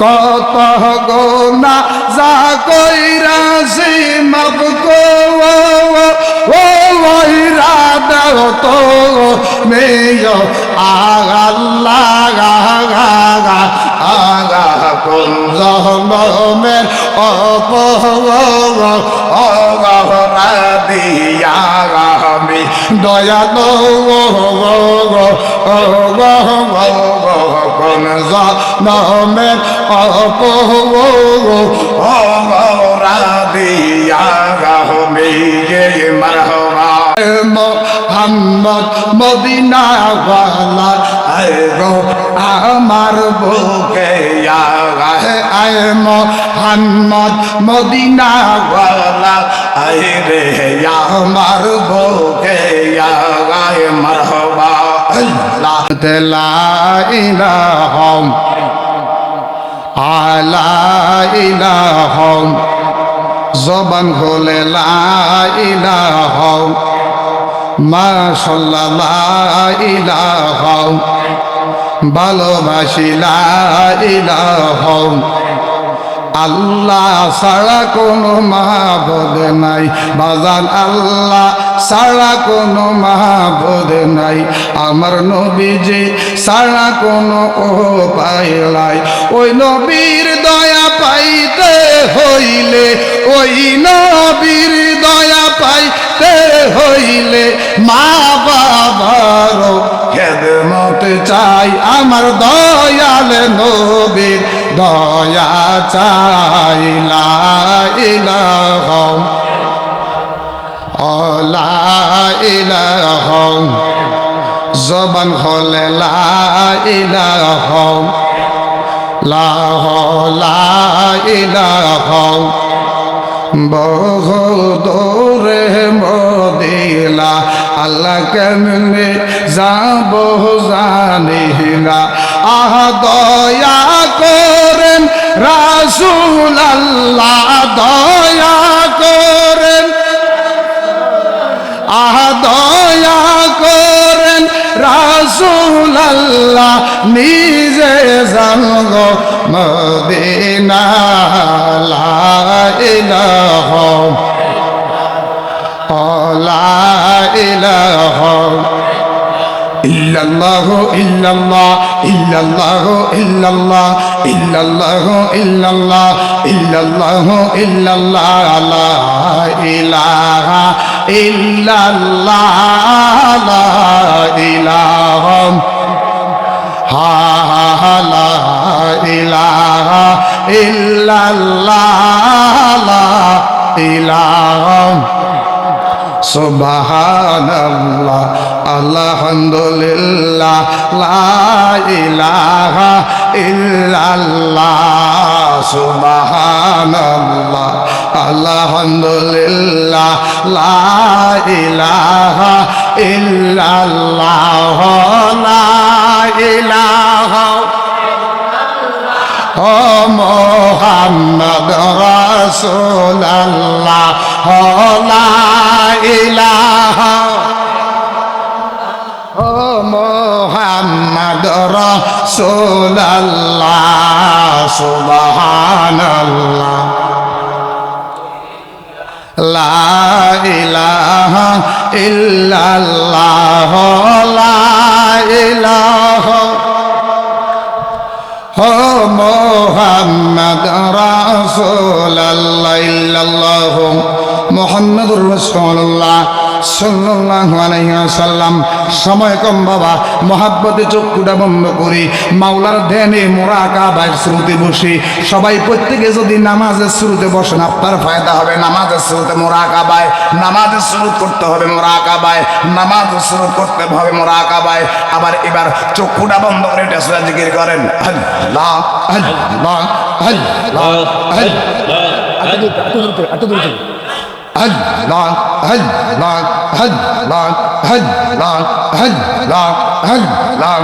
কত গোনা যা কইরাছি মাফ করো ও ওইরাদা তো মেয় আল্লাহ আগা কোন জহমের অপরাধিয়া আমি দয়ালো কোন জহমের অপরাধিয়া আমি মারহাবা মোহাম্মদ মদিনা ওয়ালা আয়ো আমার বুকে আয় মোহাম্মদ মদিনা ওয়ালা আয় রে আমার বুকে আয় মারহাবা আল্লাহ লা ইলাহা ইলাহা জবান খোলে লা ইলাহা মাশাআল্লাহ লা ইলাহা ভালোবাসি লা ইলাহা আল্লাহ ছাড়া কোনো মাহবুদ নাই বাজান আল্লাহ ছাড়া কোনো মাহবুদ নাই আমার নবীজি ছাড়া কোনো উপায় নাই ওই নবীর দয়া পাইতে হইলে ওই নবীর দয়া পাইতে হইলে মা বাবার খেদমত চাই আমার দয়াল নবীর দয়া চাই লা ইলাহা ইলাহা জবান হলে লা ইলাহা লা ইলাহা বহু দূরে মদিনা আল্লাহ কেমনে যাব জানি না আহ দয়া করেন রাসূল আল্লাহ দয়া করেন আহ দয়া করেন রাসূল আল্লাহ নিজে জানগ মদিনা লা ইলাহা ইল্লাল্লাহ ইল্লাল্লাহ ইল্লাল্লাহ ইল্লাল্লাহ ইল্লাল্লাহ ইল্লাল্লাহ ইল্লাল্লাহ ইল্লাল্লাহ লা ইলাহা ইল্লাল্লাহ লা ইলাহা লা ইলাহা ইল্লাল্লাহ লা ইলাহা সুবহানাল্লাহ আলহামদুলিল্লাহ লা ইলাহা ইল্লাল্লাহ সুবহানাল্লাহ আলহামদুলিল্লাহ লা ইলাহা ইল্লাল্লাহ লা ইলাহা ও মোহাম্মদ রাসূলুল্লাহ লা ইলাহা ও মোহাম্মদ রাসূলুল্লাহ সুবহানাল্লাহ লা ইলাহা ইল্লাল্লাহ লা ইলাহা ও মোহাম্মদ রাসূলুল্লাহ ইল্লাল্লাহু মুহাম্মাদুর রাসূলুল্লাহ সাল্লাল্লাহু আলাইহি ওয়াসাল্লাম। সময় কম বাবা, মহাব্বতে চক্ষুটা বন্ধ করি, মাওলার ধ্যানে মুরাকাবায় শ্রুতে বসি। সবাই প্রত্যেকে যদি নামাজের শুরুতে বসেন আপনার ফায়দা হবে। নামাজের শুরুতে মুরাকাবায়, নামাজের শুরু করতে হবে মুরাকাবায়, নামাজের শুরু করতে হবে মুরাকাবায়। আবার এবার চক্ষুটা বন্ধ করে এটা সূরা জিকির করেন, আল্লাহ আল্লাহ আল্লাহ আল্লাহ Allah, Allah, Allah, Allah, Allah, Allah.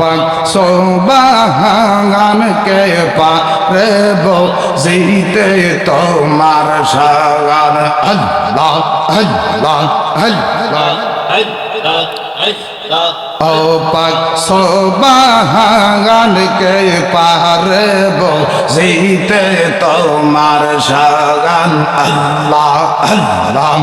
পাক সোবাহান কে পারে বজিতে তোমার শান আল্লাহ আল্লাহ আল্লাহ ও পাক সোবাহান জাগানকে পারব জিতে তোমার শাগান আল্লাহ আল্লাহ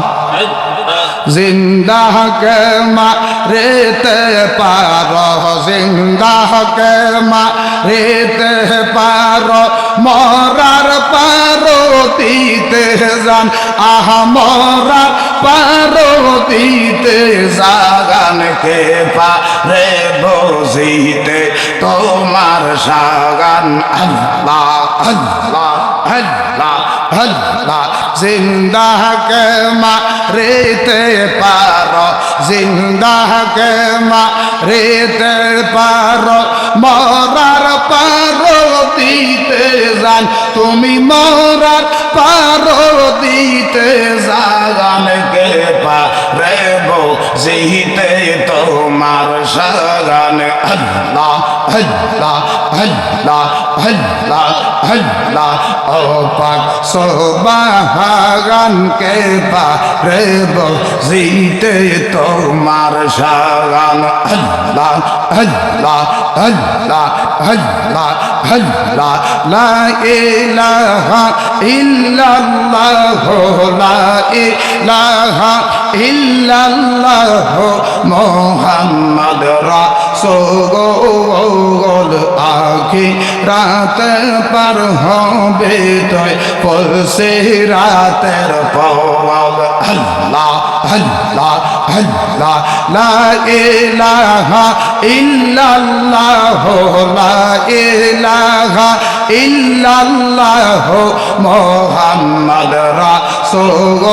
জিন্দা কে মারেতে পারো জিন্দা কে মারেতে পারো মরার পারো দিতে জান আহা মরার পারো দিতে জাগান কে পারে বজিতে তোমার শাগান আল্লাহ আল্লাহ আল্লাহ আল্লাহ জিন্দা কে মারেতে পারো জিন্দা কে মারেতে পারো মরার পারো দিতে জান তুমি মরার পারো দিতে জাগান কে পারে বজিতে তোমার শাগান আল্লাহ আল্লাহ আল্লাহ আল্লাহ আল্লাহ ও পাক সুবহান কে পারে বজিতে তোমার শাগান আল্লাহ আল্লাহ আল্লাহ আল্লাহ আল্লাহ লা ইলাহা ইল্লাল্লাহ লা ইলাহা ইল্লাল্লাহ মুহাম্মদ রাসূল আখিরাত পার হবে তুই পরশে রাতের পওয়াল আল্লাহ আল্লাহ আল্লাহ লা ইলাহা ইল্লাল্লাহ লা ইলাহা ইল্লাল্লাহ মুহাম্মদ রাসূল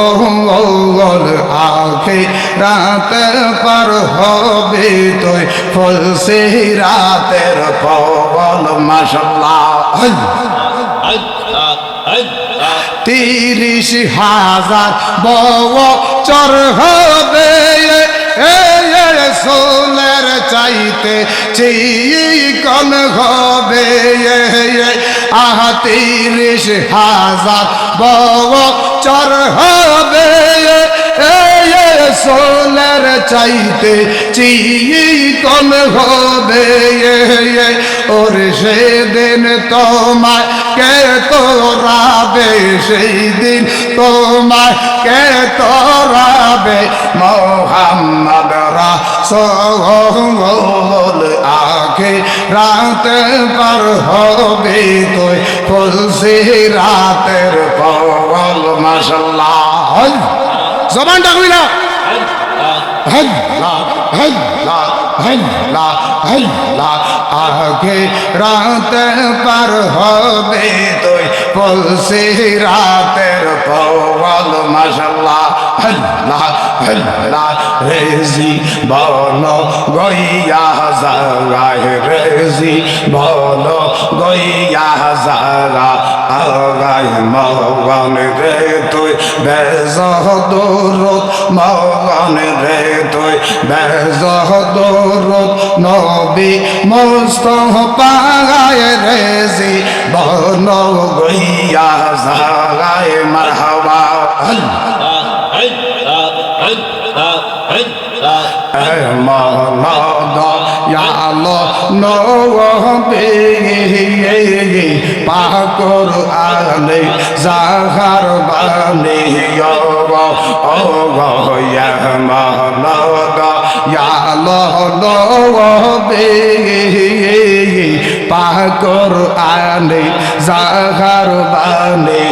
আখিরাত পার হবে তুই পরশে রাতের পওয়াল মাশাআল্লাহ 30,000 বছর হবে সোলের চাইতে চিকন হবে আহা 30,000 বছর হবে সোলের চাইতে চিকন হবে ওরে সেদিন তোমায় কে তোরাবে সেই দিন তোমায় কে তোরাবে মুহাম্মদ রাসূল আখিরাত পার হবে তুই পরশে রাতের পওয়াল মাশাআল্লাহ জবান ডাকবি না আল্লাহ আল্লাহ আল্লাহ আল্লাহ আখিরাত পার হবে তুই পরশে রাতের পওয়াল মাশাআল্লাহ আল্লাহ আল্লাহ রেজি বন গইয়া জাগায় রেজি বন গইয়া জাগা আগায় মগন রে তুই বেজদরত মগন রে তুই বেজদরত নবী মুস্তাফায় রেজি বন গইয়া জাগায় মারহাবা পাকর আলে জাহার বানে পাকর আলে জাহার বানে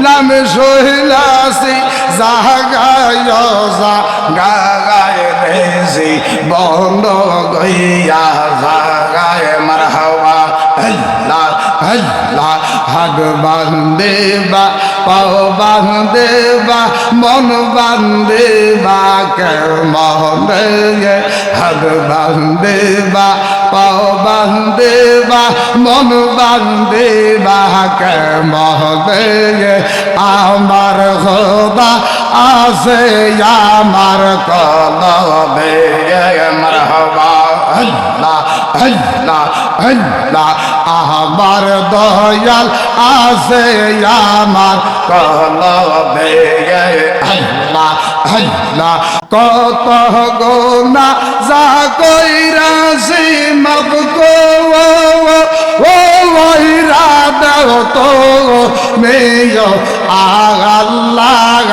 লাম সহিলাসি জাগায় গায় রেজি বন্ধ গইয়া জাগায় মারহাবা আল্লাহ আল্লাহ হাগ বান্দেবা পাও বান্দেবা মন বান্দেবা কে মহনে হাগ বান্দেবা পাও বান্দেবা মন বান্দেবা কে মহনে আমার খোদা আছে আমার কলবে মারহাবা আল্লাহ আল্লাহ আল্লাহ আমার দয়াল আছে আমার কলবে আল্লাহ আল্লাহ কত গোনা যা কইরাছি মাফ কর তো মেয় আল্লাহ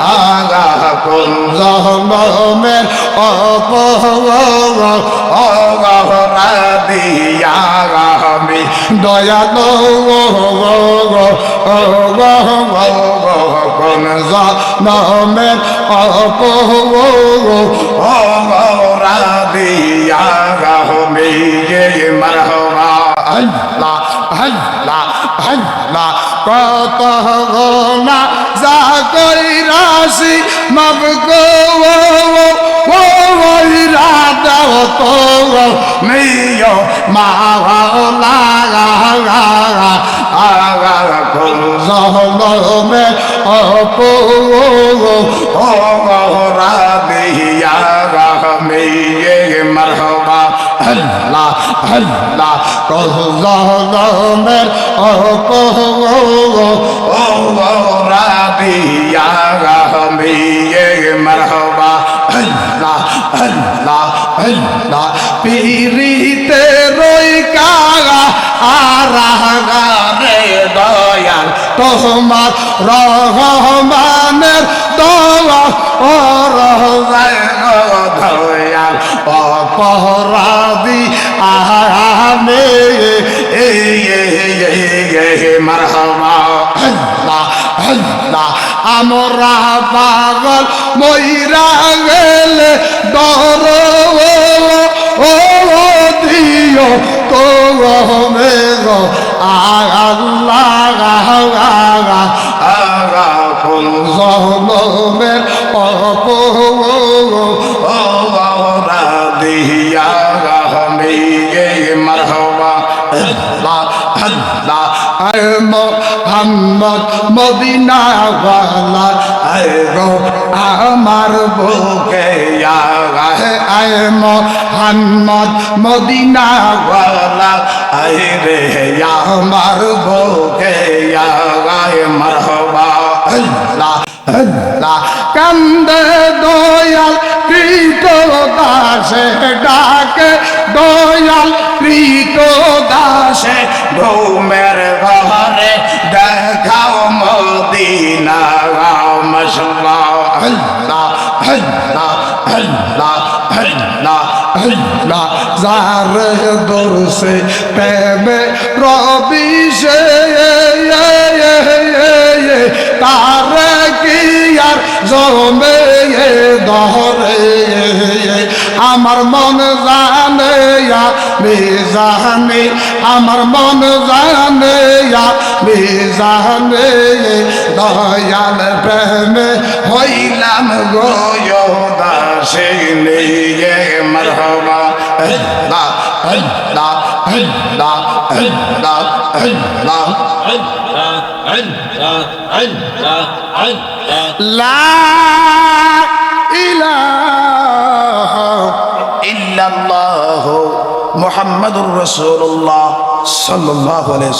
আগা কোন জহমের অপরাধিয়াগামী দয়ালো কোন জহমের অপরাধিয়াগামী মারহাবা আল্লাহ আল্লাহ আল্লাহ কত গোনা যা কইরাছি মাফ গো দাও তো মেয় মাওলা আগা কোন জহমে অপরাধিয়াগামী মারহাবা আল্লাহ আল্লাহ কহমের অপরাধিয়াগামী মারহাবা আল্লাহ আল্লাহ আল্লাহ পীরিতে রই কাগা আরাগারে দয়াল তোমার রহমানের দোয়া ও দয়াল অপরাধী আহামে মারহাবা আল্লাহ আল্লাহ আমরা পাগল মইরা গেলে দর ও দিও তো মে গো আল্লাহ আগা কোন জহমের অপরাধিয়াগামী মারহাবা আল্লাহ আল্লাহ মোহাম্মদ মদিনা ওয়ালা গো আমার বুকে আয় মোহাম্মদ মদিনা ওয়ালা রে আমার বুকে মারহাবা আল্লাহ আল্লাহ কান্দে দয়াল কৃত দাসে ডাকে দয়াল কৃত দাসে ঘুমের ঘরে দেখাও মদিনা মাশাআল্লাহ আল্লাহ আল্লাহ আল্লাহ আল্লাহ আল্লাহ যার দরসে প্রেমে রবিশে তার কি আর জমে ধরে আমার মন জানে বেজানে আমার মন জানে বেজানে দয়াল প্রেমে হইলাম গো দাসে নিয়ে মারহাবা আল্লাহ আল্লাহ আল্লাহ আল্লাহ আল্লাহ লা ইলাহা ইল্লাল্লাহ মুহাম্মাদুর রাসূলুল্লাহ সাল্লাল্লাহু আলাইহি